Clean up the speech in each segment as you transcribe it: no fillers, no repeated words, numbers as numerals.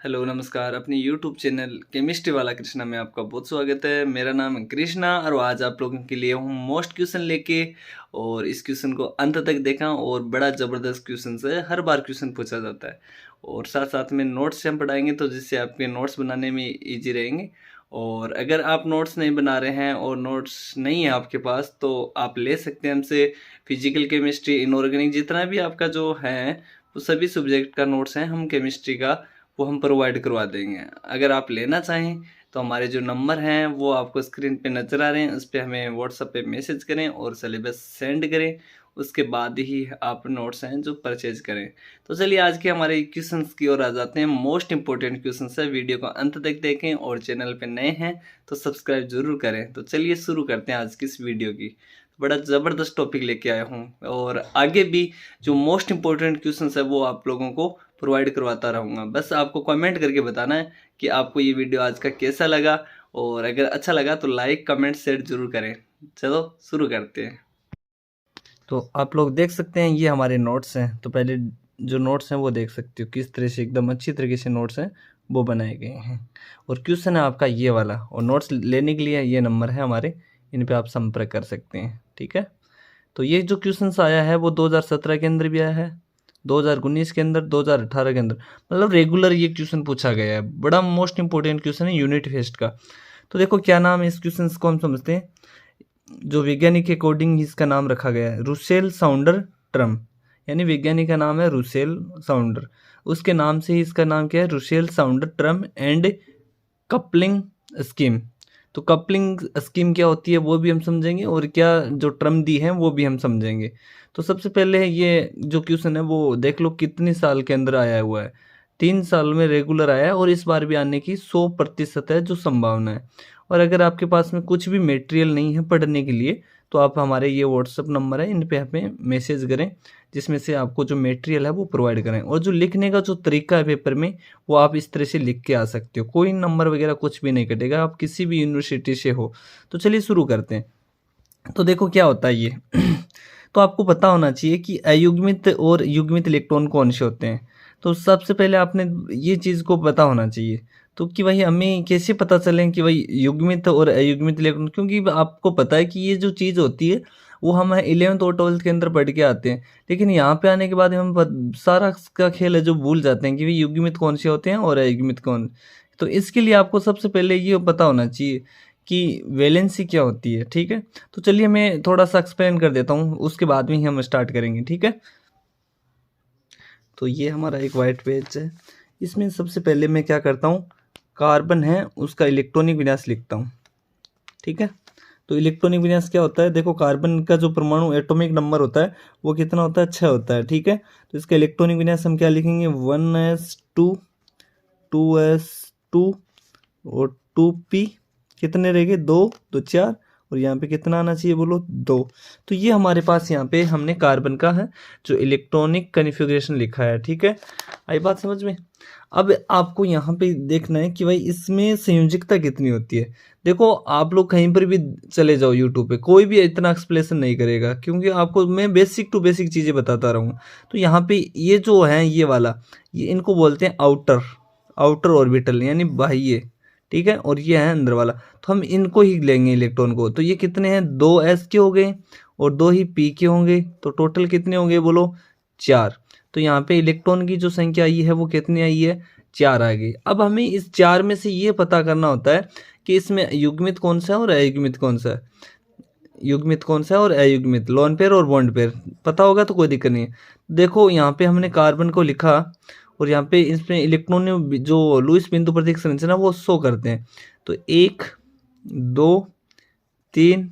Hello नमस्कार। अपनी YouTube channel chemistry वाला कृष्णा में आपका बहुत स्वागत है। मेरा नाम है कृष्णा और आज आप लोगों के लिए हूँ मोस्ट क्वेश्चन लेके, और इस क्वेश्चन को अंत तक देखा और बड़ा ज़बरदस्त क्वेश्चन है। हर बार क्वेश्चन पूछा जाता है और साथ साथ में नोट्स से हम पढ़ाएंगे, तो जिससे आपके नोट्स बनाने में ईजी रहेंगे। और अगर आप नोट्स नहीं बना रहे हैं और नोट्स नहीं है आपके पास, तो आप ले सकते हैं हमसे। फिजिकल केमिस्ट्री, इनऑर्गेनिक, जितना भी आपका जो है वो सभी सब्जेक्ट का नोट्स हैं हम केमिस्ट्री का, वो हम प्रोवाइड करवा देंगे। अगर आप लेना चाहें तो हमारे जो नंबर हैं वो आपको स्क्रीन पे नज़र आ रहे हैं, उस पर हमें व्हाट्सएप पे मैसेज करें और सिलेबस सेंड करें। उसके बाद ही आप नोट्स हैं जो परचेज करें। तो चलिए आज के हमारे क्वेश्चंस की ओर आ जाते हैं। मोस्ट इंपॉर्टेंट क्वेश्चंस है, वीडियो को अंत तक देखें और चैनल पे नए हैं तो सब्सक्राइब जरूर करें। तो चलिए शुरू करते हैं आज की इस वीडियो की। बड़ा ज़बरदस्त टॉपिक लेके आया हूँ और आगे भी जो मोस्ट इंपॉर्टेंट क्वेश्चंस है वो आप लोगों को प्रोवाइड करवाता रहूँगा। बस आपको कमेंट करके बताना है कि आपको ये वीडियो आज का कैसा लगा, और अगर अच्छा लगा तो लाइक कमेंट शेयर जरूर करें। चलो शुरू करते हैं। तो आप लोग देख सकते हैं ये हमारे नोट्स हैं। तो पहले जो नोट्स हैं वो देख सकते हो किस तरह से एकदम अच्छी तरीके से नोट्स हैं वो बनाए गए हैं। और क्वेश्चन है आपका ये वाला, और नोट्स लेने के लिए ये नंबर है हमारे, इन पे आप संपर्क कर सकते हैं। ठीक है, तो ये जो क्वेश्चन आया है वो 2017 के अंदर भी आया है, 2019 के अंदर, 2018 के अंदर, मतलब रेगुलर ये क्वेश्चन पूछा गया है। बड़ा मोस्ट इंपॉर्टेंट क्वेश्चन है यूनिट टेस्ट का। तो देखो क्या नाम है इस क्वेश्चन को, हम समझते हैं। जो वैज्ञानिक के अकॉर्डिंग इसका नाम रखा गया है रुसेल साउंडर ट्रम, यानी वैज्ञानिक का नाम है रुसेल साउंडर, उसके नाम से ही इसका नाम क्या है, Russell Saunders term and coupling scheme. तो कपलिंग स्कीम क्या होती है वो भी हम समझेंगे, और क्या जो टर्म दी है वो भी हम समझेंगे। तो सबसे पहले ये जो क्वेश्चन है वो देख लो कितने साल के अंदर आया हुआ है। 3 साल में रेगुलर आया है और इस बार भी आने की 100% है जो संभावना है। और अगर आपके पास में कुछ भी मटेरियल नहीं है पढ़ने के लिए, तो आप हमारे ये व्हाट्सअप नंबर है इन पे हमें मैसेज करें, जिसमें से आपको जो मटेरियल है वो प्रोवाइड करें। और जो लिखने का जो तरीका है पेपर में, वो आप इस तरह से लिख के आ सकते हो। कोई नंबर वगैरह कुछ भी नहीं कटेगा, आप किसी भी यूनिवर्सिटी से हो। तो चलिए शुरू करते हैं। तो देखो क्या होता है ये तो आपको पता होना चाहिए कि अयुग्मित और युग्मित इलेक्ट्रॉन कौन से होते हैं। तो सबसे पहले आपने ये चीज़ को पता होना चाहिए। तो कि भाई हमें कैसे पता चलें कि भाई युग्मित और अयुग्मित इलेक्ट्रॉन, क्योंकि आपको पता है कि ये जो चीज़ होती है वो हम 11th और 12th के अंदर पढ़ के आते हैं, लेकिन यहाँ पे आने के बाद हम सारा का खेल है जो भूल जाते हैं कि भाई युग्मित कौन से होते हैं और अयुग्मित कौन। तो इसके लिए आपको सबसे पहले ये पता होना चाहिए कि वैलेंसी क्या होती है। ठीक है, तो चलिए मैं थोड़ा सा एक्सप्लेन कर देता हूँ, उसके बाद में ही हम स्टार्ट करेंगे। ठीक है, तो ये हमारा एक वाइट पेज है। इसमें सबसे पहले मैं क्या करता हूँ, कार्बन है उसका इलेक्ट्रॉनिक विन्यास लिखता हूँ। ठीक है, तो इलेक्ट्रॉनिक विन्यास क्या होता है, देखो कार्बन का जो परमाणु एटॉमिक नंबर होता है वो कितना होता है, 6 होता है। ठीक है, तो इसका इलेक्ट्रॉनिक विन्यास हम क्या लिखेंगे, 1s2 2s2 और 2p, कितने रह गए, 2 2 4, और यहाँ पे कितना आना चाहिए बोलो, 2। तो ये हमारे पास यहाँ पे हमने कार्बन का है जो इलेक्ट्रॉनिक कन्फिग्रेशन लिखा है। ठीक है, आई बात समझ में। अब आपको यहाँ पे देखना है कि भाई इसमें संयोजकता कितनी होती है। देखो आप लोग कहीं पर भी चले जाओ यूट्यूब पे, कोई भी इतना एक्सप्लेनेशन नहीं करेगा, क्योंकि आपको मैं बेसिक टू बेसिक चीज़ें बताता रहूँ। तो यहाँ पे ये जो है ये वाला, ये इनको बोलते हैं आउटर आउटर ऑर्बिटल, यानी बाह्य। ठीक है, और ये है अंदर वाला, तो हम इनको ही लेंगे इलेक्ट्रॉन को। तो ये कितने हैं, 2s के हो गए और 2 ही p के होंगे, तो टोटल कितने होंगे बोलो, 4। तो यहाँ पे इलेक्ट्रॉन की जो संख्या आई है वो कितनी आई है, 4 आ गई। अब हमें इस 4 में से ये पता करना होता है कि इसमें युग्मित कौन सा है और अयुग्मित कौन सा है। युग्मित कौन सा है और अयुग्मित, लोन पेयर और बॉन्ड पेयर पता होगा तो कोई दिक्कत नहीं है। देखो यहाँ पे हमने कार्बन को लिखा और यहाँ पे इसमें इलेक्ट्रॉन जो लुईस बिंदु प्रतीक संरचना वो शो करते हैं। तो 1 2 3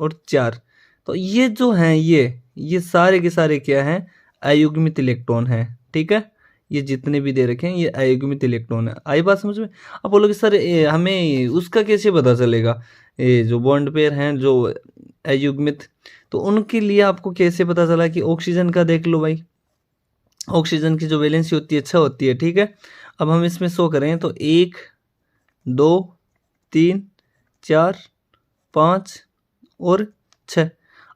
और 4, तो ये जो हैं ये सारे के सारे क्या हैं, अयुग्मित इलेक्ट्रॉन हैं। ठीक है, ये जितने भी दे रखे हैं ये अयुग्मित इलेक्ट्रॉन है। आई बात समझ में। आप बोलोगे सर हमें उसका कैसे पता चलेगा, ये जो बॉन्ड पेयर हैं जो अयुग्मित, तो उनके लिए आपको कैसे पता चला कि ऑक्सीजन का देख लो भाई, ऑक्सीजन की जो वैलेंसी होती है 6 होती है। ठीक है, अब हम इसमें शो करें तो 1 2 3 4 5 और 6।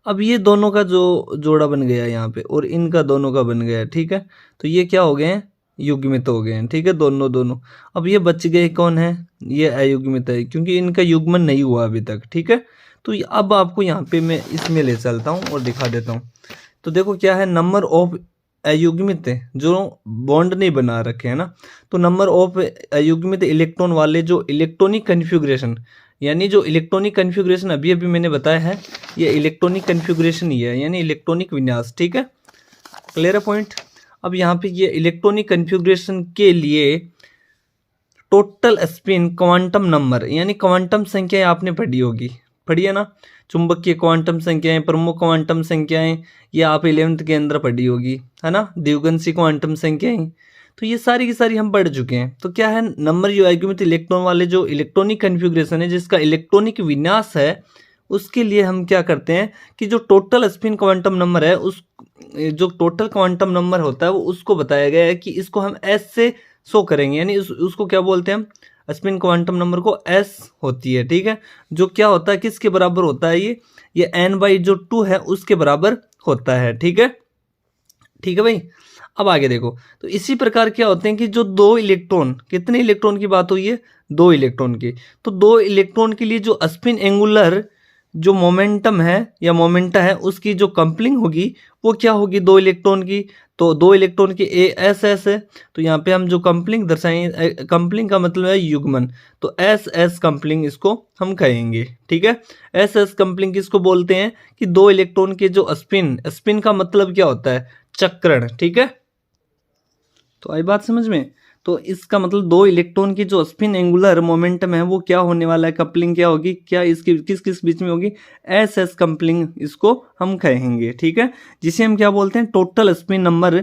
अब ये दोनों का जो जोड़ा बन गया यहाँ पे और इनका दोनों का बन गया। ठीक है, तो ये क्या हो गए हैं, युग्मित हो गए हैं, ठीक है, दोनों दोनों। अब ये बच गए कौन है, ये अयुग्मित है, क्योंकि इनका युग्मन नहीं हुआ अभी तक, ठीक है। तो अब आपको यहाँ पे मैं इसमें ले चलता हूँ और दिखा देता हूँ। तो देखो क्या है, नंबर ऑफ अयुग्मित जो बॉन्ड नहीं बना रखे हैं ना, तो नंबर ऑफ अयुग्मित इलेक्ट्रॉन वाले जो इलेक्ट्रॉनिक कन्फिग्रेशन, यानी जो इलेक्ट्रॉनिक कन्फिग्रेशन अभी अभी मैंने बताया है, ये इलेक्ट्रॉनिक कन्फिग्रेशन ही है, यानी इलेक्ट्रॉनिक विन्यास, ठीक है, क्लियर है पॉइंट। अब यहाँ पे ये इलेक्ट्रॉनिक कन्फिग्रेशन के लिए टोटल स्पिन क्वांटम नंबर, यानी क्वांटम संख्याएं आपने पढ़ी होगी, पढ़ी है ना, चुंबकीय क्वांटम संख्याएं, प्रमुख क्वांटम संख्याएं, ये आप 11th के अंदर पढ़ी होगी, है ना, द्विगुणसी क्वांटम संख्याएं। तो ये सारी की सारी हम पढ़ चुके हैं। तो क्या है, नंबर जो अयुग्मित इलेक्ट्रॉन वाले जो इलेक्ट्रॉनिक कन्फिग्रेशन है, जिसका इलेक्ट्रॉनिक विन्यास है, उसके लिए हम क्या करते हैं कि जो टोटल स्पिन क्वांटम नंबर है, उस जो टोटल क्वांटम नंबर होता है वो उसको बताया गया है कि इसको हम एस से शो करेंगे, यानी उसको क्या बोलते हैं हम, स्पिन क्वांटम नंबर को एस होती है, ठीक है, जो क्या होता है, किसके बराबर होता है, ये n/2 है उसके बराबर होता है, ठीक है, ठीक है भाई। अब आगे देखो, तो इसी प्रकार क्या होते हैं कि जो दो इलेक्ट्रॉन, कितने इलेक्ट्रॉन की बात हुई है, दो इलेक्ट्रॉन की, तो दो इलेक्ट्रॉन के लिए जो स्पिन एंगुलर जो मोमेंटम है या मोमेंटा है, उसकी जो कपलिंग होगी वो क्या होगी, दो इलेक्ट्रॉन की, तो दो इलेक्ट्रॉन की एस एस है, तो यहाँ पे हम जो कपलिंग दर्शाएंगे, कपलिंग का मतलब है युग्मन, तो एस एस कपलिंग इसको हम कहेंगे, ठीक है। एस एस कपलिंग किसको बोलते हैं कि दो इलेक्ट्रॉन के जो स्पिन, स्पिन का मतलब क्या होता है, चक्रण, ठीक है। तो आई बात समझ में, तो इसका मतलब दो इलेक्ट्रॉन की जो स्पिन एंगुलर मोमेंटम है वो क्या होने वाला है, कपलिंग क्या होगी, क्या इसकी किस किस बीच में होगी, एस एस कपलिंग इसको हम कहेंगे, ठीक है, जिसे हम क्या बोलते हैं, total spin number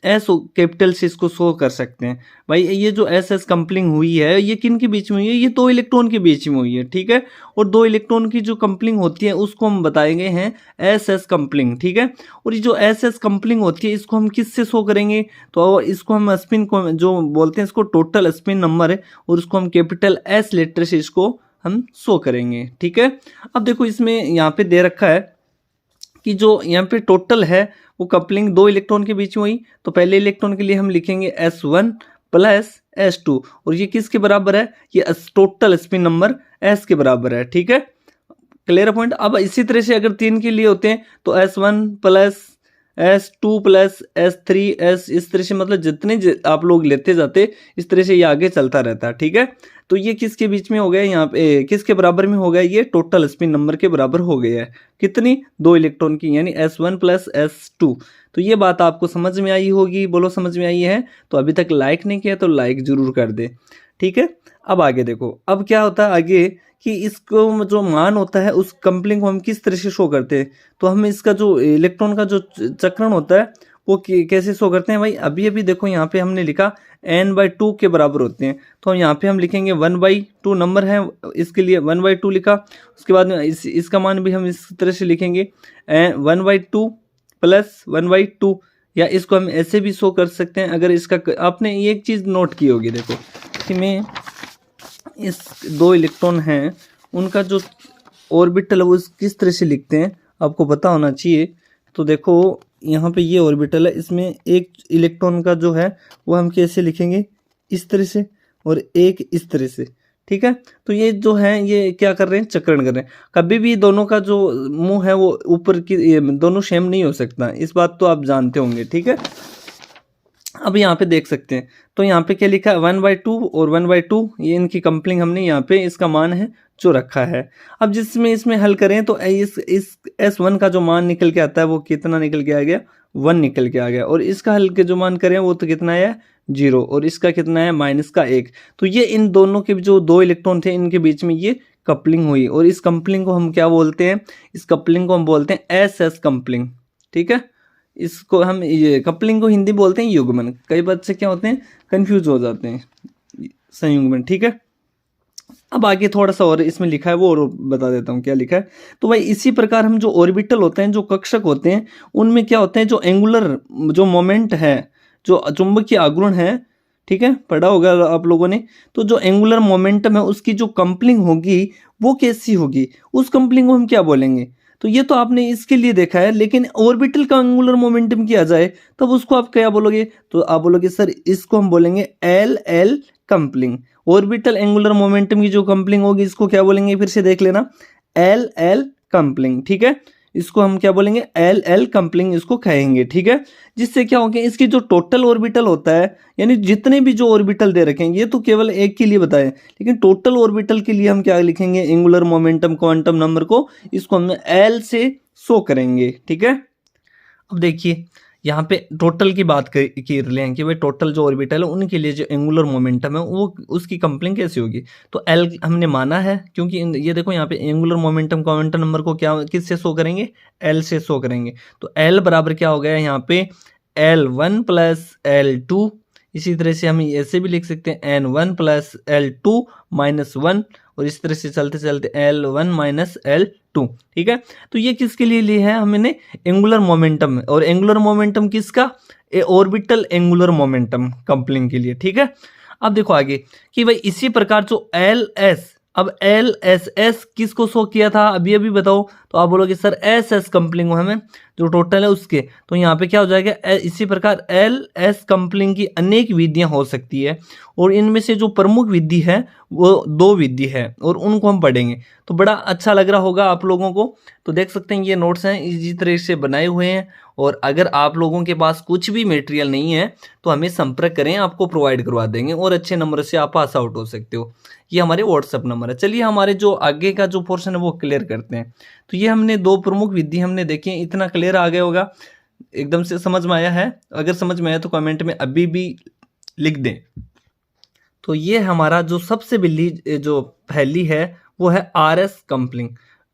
S capital से इसको शो कर सकते हैं। भाई ये जो एस एस कपलिंग हुई है ये किन के बीच में हुई है, ये दो इलेक्ट्रॉन के बीच में हुई है, ठीक है, और दो इलेक्ट्रॉन की जो कपलिंग होती है उसको हम बताएंगे हैं एस एस कपलिंग, ठीक है। और ये जो एस एस कपलिंग होती है इसको हम किससे शो करेंगे, तो इसको हम स्पिन को जो बोलते हैं इसको टोटल स्पिन नंबर है, और उसको हम कैपिटल एस लेटर से इसको हम शो करेंगे, ठीक है। अब देखो इसमें यहाँ पे दे रखा है कि जो यहाँ पे टोटल है वो कपलिंग दो इलेक्ट्रॉन के बीच में हुई, तो पहले इलेक्ट्रॉन के लिए हम लिखेंगे S1 प्लस S2, और ये किसके बराबर है, ये टोटल स्पिन नंबर S के बराबर है, ठीक है, क्लियर पॉइंट। अब इसी तरह से अगर तीन के लिए होते हैं तो S1 plus S2 plus S3 S, इस तरह से मतलब जितने आप लोग लेते जाते इस तरह से ये आगे चलता रहता है, ठीक है। तो ये किसके बीच में हो गया, यहाँ पे किसके बराबर में हो गया, ये टोटल स्पिन नंबर के बराबर हो गया है, कितनी, दो इलेक्ट्रॉन की, यानी S1 प्लस S2। तो ये बात आपको समझ में आई होगी, बोलो समझ में आई है, तो अभी तक लाइक नहीं किया तो लाइक जरूर कर दे, ठीक है। अब आगे देखो, अब क्या होता है आगे कि इसको जो मान होता है उस कपलिंग को हम किस तरह से शो करते हैं, तो हम इसका जो इलेक्ट्रॉन का जो चक्रण होता है वो कैसे शो करते हैं, भाई अभी अभी देखो यहाँ पे हमने लिखा n/2 के बराबर होते हैं, तो यहाँ पे हम लिखेंगे 1/2 नंबर है, इसके लिए 1/2 लिखा, उसके बाद में इसका मान भी हम इस तरह से लिखेंगे 1/2 प्लस 1/2, या इसको हम ऐसे भी शो कर सकते हैं। अगर इसका आपने ये एक चीज़ नोट की होगी, देखो कि मैं इस दो इलेक्ट्रॉन हैं उनका जो ऑर्बिटल है वो किस तरह से लिखते हैं आपको पता होना चाहिए। तो देखो यहाँ पे ये ऑर्बिटल है, इसमें एक इलेक्ट्रॉन का जो है वो हम कैसे लिखेंगे, इस तरह से, और एक इस तरह से, ठीक है। तो ये जो है ये क्या कर रहे हैं, चक्रण कर रहे हैं। कभी भी दोनों का जो मुंह है वो ऊपर की, दोनों सेम नहीं हो सकता, इस बात तो आप जानते होंगे, ठीक है। अब यहाँ पे देख सकते हैं, तो यहाँ पे क्या लिखा है 1/2 और 1/2, ये इनकी कपलिंग हमने यहाँ पे इसका मान है जो रखा है। अब जिसमें इसमें हल करें तो इस S1 का जो मान निकल के आता है वो कितना निकल के आ गया, 1 निकल के आ गया, और इसका हल के जो मान करें वो तो कितना है 0, और इसका कितना है -1। तो ये इन दोनों के जो दो इलेक्ट्रॉन थे इनके बीच में ये कपलिंग हुई, और इस कपलिंग को हम क्या बोलते हैं, इस कपलिंग को हम बोलते हैं SS कपलिंग, ठीक है। इसको हम ये कपलिंग को हिंदी बोलते हैं युग्मन। कई बच्चे क्या होते हैं, कंफ्यूज हो जाते हैं, संयुग्मन, ठीक है। अब आगे थोड़ा सा और इसमें लिखा है वो और बता देता हूँ क्या लिखा है। तो भाई इसी प्रकार हम जो ऑर्बिटल होते हैं, जो कक्षक होते हैं, उनमें क्या होते हैं, जो एंगुलर जो मोमेंट है, जो चुंबकीय आघूर्ण है, ठीक है, पढ़ा होगा आप लोगों ने। तो जो एंगुलर मोमेंटम है उसकी जो कपलिंग होगी वो कैसी होगी, उस कपलिंग को हम क्या बोलेंगे, तो ये तो आपने इसके लिए देखा है, लेकिन ऑर्बिटल का एंगुलर मोमेंटम किया जाए तब उसको आप क्या बोलोगे? तो आप बोलोगे सर इसको हम बोलेंगे L L coupling. Orbital angular momentum की जो कम्पलिंग होगी इसको क्या बोलेंगे? फिर से देख लेना, एल एल कम्पलिंग, ठीक है। इसको हम क्या बोलेंगे? एल एल कम्पलिंग इसको कहेंगे, ठीक है। जिससे क्या होगा, इसकी जो टोटल ऑर्बिटल होता है, यानी जितने भी जो ऑर्बिटल दे रखेंगे, ये तो केवल एक के लिए बताएं, लेकिन टोटल ऑर्बिटल के लिए हम क्या लिखेंगे? एंगुलर मोमेंटम क्वांटम नंबर को, इसको हम एल से शो करेंगे, ठीक है। अब देखिए यहाँ पे टोटल की बात कर रहे हैं कि भाई टोटल जो ऑर्बिटल है उनके लिए जो एंगुलर मोमेंटम है वो उसकी कम्पलिंग कैसी होगी? तो एल हमने माना है, क्योंकि ये देखो यहाँ पे एंगुलर मोमेंटम क्वांटम नंबर को क्या किससे शो करेंगे? एल से शो करेंगे। तो एल बराबर क्या हो गया यहाँ पे? L1 plus L2। इसी तरह से हम ऐसे भी लिख सकते हैं N1 प्लस L2 माइनस 1, और इस तरह से चलते चलते L1 माइनस L2, ठीक है। तो ये किसके लिए लिए है हमने? Angular momentum. और एंगुलर मोमेंटम किसका? ऑर्बिटल एंगुलर मोमेंटम कम्पलिंग के लिए, ठीक है। अब देखो आगे कि भाई इसी प्रकार जो LS, अब LSS किसको शो किया था अभी बताओ? तो आप बोलोगे सर SS कम्पलिंग हमें जो टोटल है उसके, तो यहाँ पे क्या हो जाएगा? इसी प्रकार LS कम्पलिंग की अनेक विधियां हो सकती है, और इनमें से जो प्रमुख विधि है वो 2 विधि है, और उनको हम पढ़ेंगे। तो बड़ा अच्छा लग रहा होगा आप लोगों को। तो देख सकते हैं ये नोट्स हैं इसी तरह से बनाए हुए हैं, और अगर आप लोगों के पास कुछ भी मटेरियल नहीं है तो हमें संपर्क करें, आपको प्रोवाइड करवा देंगे, और अच्छे नंबर से आप पास आउट हो सकते हो। ये हमारे व्हाट्सएप नंबर है। चलिए हमारे जो आगे का जो पोर्शन है वो क्लियर करते हैं। तो ये हमने 2 प्रमुख विधि हमने देखी, इतना क्लियर आ गया होगा, एकदम से समझ में आया है? अगर समझ में आया तो कमेंट में अभी भी लिख दें। तो ये हमारा जो सबसे जो पहली है वो है RS कम्पलिंग।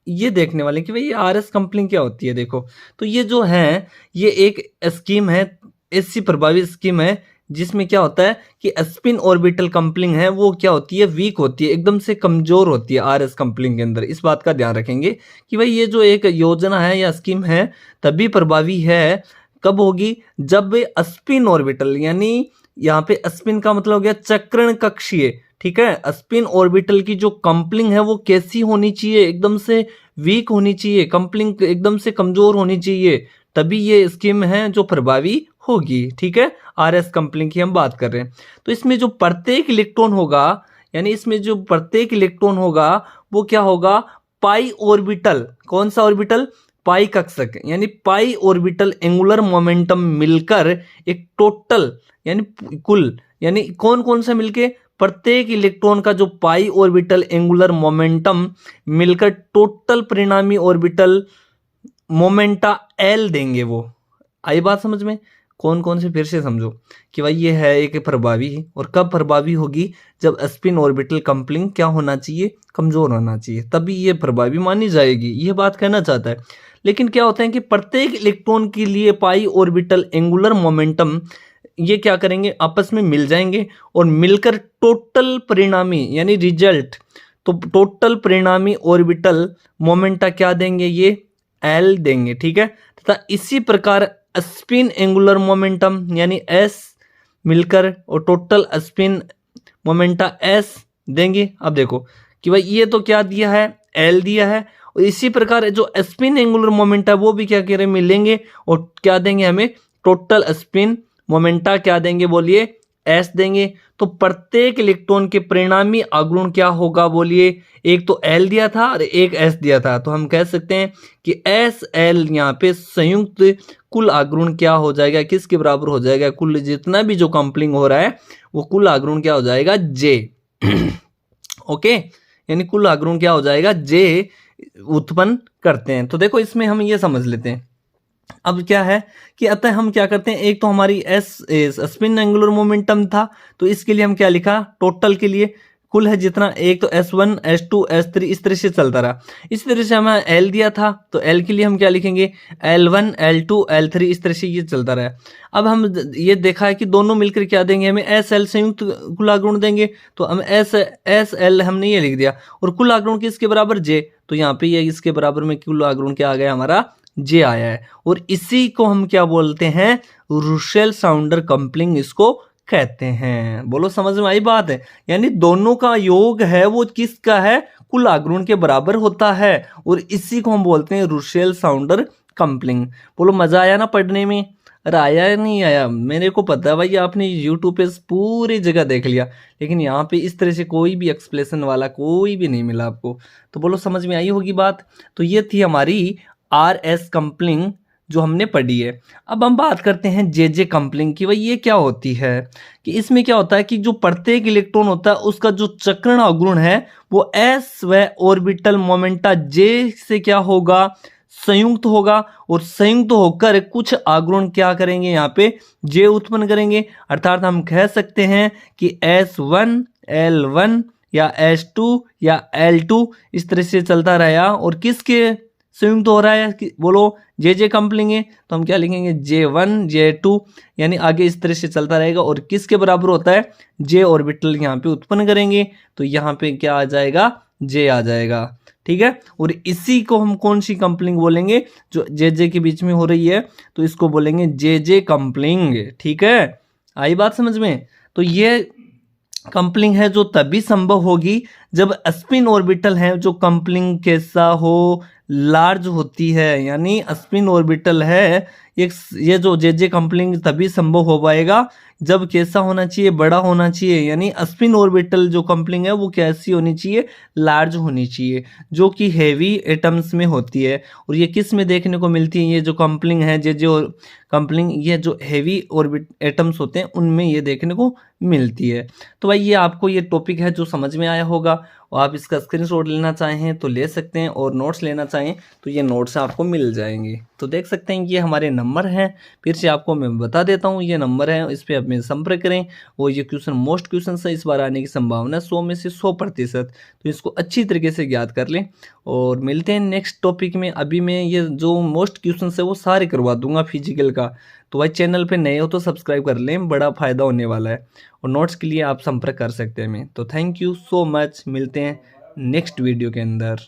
ये देखने वाले कि भाई ये RS कम्पलिंग क्या होती है। देखो तो ये जो है ये एक स्कीम है, ऐसी प्रभावी स्कीम है जिसमें क्या होता है कि स्पिन ऑर्बिटल कम्पलिंग है वो क्या होती है? वीक होती है, एकदम से कमजोर होती है RS कम्पलिंग के अंदर। इस बात का ध्यान रखेंगे कि भाई ये जो एक योजना है या स्कीम है तभी प्रभावी है कब होगी? जब स्पिन ऑर्बिटल, यानी यहाँ पे स्पिन का मतलब हो गया चक्रण कक्षीय, ठीक है। स्पिन ऑर्बिटल की जो कम्पलिंग है वो कैसी होनी चाहिए? एकदम से वीक होनी चाहिए, कम्पलिंग एकदम से कमजोर होनी चाहिए, तभी ये स्कीम है जो प्रभावी होगी, ठीक है। RS कम्पलिंग की हम बात कर रहे हैं। तो इसमें जो प्रत्येक इलेक्ट्रॉन होगा, यानी इसमें जो प्रत्येक इलेक्ट्रॉन होगा वो क्या होगा? पाई ऑर्बिटल। कौन सा ऑर्बिटल? पाई कक्षक, यानी पाई ऑर्बिटल एंगुलर मोमेंटम मिलकर एक टोटल, यानी कुल, यानी कौन कौन सा मिलके? प्रत्येक इलेक्ट्रॉन का जो पाई ऑर्बिटल एंगुलर मोमेंटम मिलकर टोटल परिणामी ऑर्बिटल मोमेंटा L देंगे। वो आई बात समझ में? कौन कौन से फिर से समझो कि भाई ये है एक प्रभावी, और कब प्रभावी होगी? जब स्पिन ऑर्बिटल कम्पलिंग क्या होना चाहिए? कमजोर होना चाहिए, तभी ये प्रभावी मानी जाएगी। ये बात कहना चाहता है। लेकिन क्या होता है कि प्रत्येक इलेक्ट्रॉन के लिए पाई ऑर्बिटल एंगुलर मोमेंटम ये क्या करेंगे? आपस में मिल जाएंगे, और मिलकर टोटल परिणामी यानी रिजल्ट, तो टोटल परिणामी ऑर्बिटल मोमेंटा क्या देंगे? ये L देंगे, ठीक है। तथा इसी प्रकार स्पिन एंगुलर मोमेंटम यानी S मिलकर और टोटल स्पिन मोमेंटा S देंगे। अब देखो कि भाई ये तो क्या दिया है? L दिया है, और इसी प्रकार जो स्पिन एंगुलर मोमेंटा वो भी क्या कह रहे हैं? मिलेंगे, और क्या देंगे हमें? टोटल स्पिन मोमेंटा क्या देंगे? बोलिए S देंगे। तो प्रत्येक इलेक्ट्रॉन के परिणामी आघूर्ण क्या होगा? बोलिए, एक तो L दिया था और एक S दिया था, तो हम कह सकते हैं कि SL यहाँ पे संयुक्त कुल आघूर्ण क्या हो जाएगा? किसके बराबर हो जाएगा? कुल जितना भी जो कम्पलिंग हो रहा है वो कुल आघूर्ण क्या हो जाएगा? J। ओके, यानी कुल आघूर्ण क्या हो जाएगा? J उत्पन्न करते हैं। तो देखो इसमें हम ये समझ लेते हैं। अब क्या है कि अतः हम क्या करते हैं, एक तो हमारी स्पिन एंगुलर मोमेंटम था, तो इसके लिए हम क्या लिखा? टोटल के लिए कुल है जितना, एक तो S1 S2 S3 इस तरह से चलता रहा। इस तरह से हमें L दिया था, तो L के लिए हम क्या लिखेंगे? L1 L2 L3 इस तरह से ये चलता रहा। अब हम ये देखा है कि दोनों मिलकर क्या देंगे? हमें SL संयुक्त कुल आघूर्ण देंगे, तो हम SL हमने ये लिख दिया, और कुल आघूर्ण किसके बराबर? J। तो यहाँ पे ये इसके बराबर में कुल आघूर्ण क्या आ गया? हमारा J आया है, और इसी को हम क्या बोलते हैं? रुसेल साउंडर कम्पलिंग इसको कहते हैं। बोलो समझ में आई बात है? यानी दोनों का योग है वो किसका है? कुल आघूर्ण के बराबर होता है और इसी को हम बोलते हैं रुसेल साउंडर कपलिंग। बोलो मजा आया ना पढ़ने में? अरे आया या नहीं आया? मेरे को पता है भाई आपने यूट्यूब पे पूरी जगह देख लिया, लेकिन यहाँ पे इस तरह से कोई भी एक्सप्लेनेशन वाला कोई भी नहीं मिला आपको। तो बोलो समझ में आई होगी बात। तो ये थी हमारी RS कपलिंग जो हमने पढ़ी है। अब हम बात करते हैं JJ कपलिंग की। भाई ये क्या होती है कि इसमें क्या होता है कि जो प्रत्येक इलेक्ट्रॉन होता है उसका जो चक्रण आघूर्ण है वो S व ऑर्बिटल मोमेंटा J से क्या होगा, संयुक्त होगा, और संयुक्त होकर कुछ आघूर्ण क्या करेंगे, यहाँ पे J उत्पन्न करेंगे। अर्थात हम कह सकते हैं कि S1 L1 या S2 या L2 इस तरह से चलता रहेगा। और किसके संयुक्त हो रहा है, बोलो JJ कपलिंग है, तो हम क्या लिखेंगे J1 J2, यानी आगे इस तरह से चलता रहेगा। और किसके बराबर होता है, J ऑर्बिटल यहाँ पे उत्पन्न करेंगे, तो यहाँ पे क्या आ जाएगा, J आ जाएगा। ठीक है, और इसी को हम कौन सी कपलिंग बोलेंगे, जो JJ के बीच में हो रही है, तो इसको बोलेंगे JJ कपलिंग। ठीक है, आई बात समझ में। तो ये कपलिंग है जो तभी संभव होगी जब स्पिन ऑर्बिटल है जो कपलिंग कैसा हो, लार्ज होती है। यानी स्पिन ऑर्बिटल है ये जो JJ कपलिंग तभी संभव हो पाएगा जब कैसा होना चाहिए, बड़ा होना चाहिए। यानी स्पिन ऑर्बिटल जो कपलिंग है वो कैसी होनी चाहिए, लार्ज होनी चाहिए, जो कि हेवी एटम्स में होती है। और ये किस में देखने को मिलती है, ये जो कपलिंग है JJ कपलिंग, ये जो हेवी ऑर्बिट एटम्स होते हैं उनमें ये देखने को मिलती है। तो भाई ये आपको ये टॉपिक है जो समझ में आया होगा, और आप इसका स्क्रीनशॉट लेना चाहें तो ले सकते हैं, और नोट्स लेना चाहें तो ये नोट्स आपको मिल जाएंगे। तो देख सकते हैं ये हमारे नंबर हैं, फिर से आपको मैं बता देता हूँ, ये नंबर है, इस पर आप मेरे संपर्क करें। और ये क्वेश्चन मोस्ट क्वेश्चन है, इस बार आने की संभावना 100 में से 100%, तो इसको अच्छी तरीके से याद कर लें। और मिलते हैं नेक्स्ट टॉपिक में। अभी मैं ये जो मोस्ट क्वेश्चन है वो सारे करवा दूंगा फिजिकल का। तो भाई चैनल पे नए हो तो सब्सक्राइब कर लें, बड़ा फायदा होने वाला है। और नोट्स के लिए आप संपर्क कर सकते हैं मैं। तो थैंक यू सो मच, मिलते हैं नेक्स्ट वीडियो के अंदर।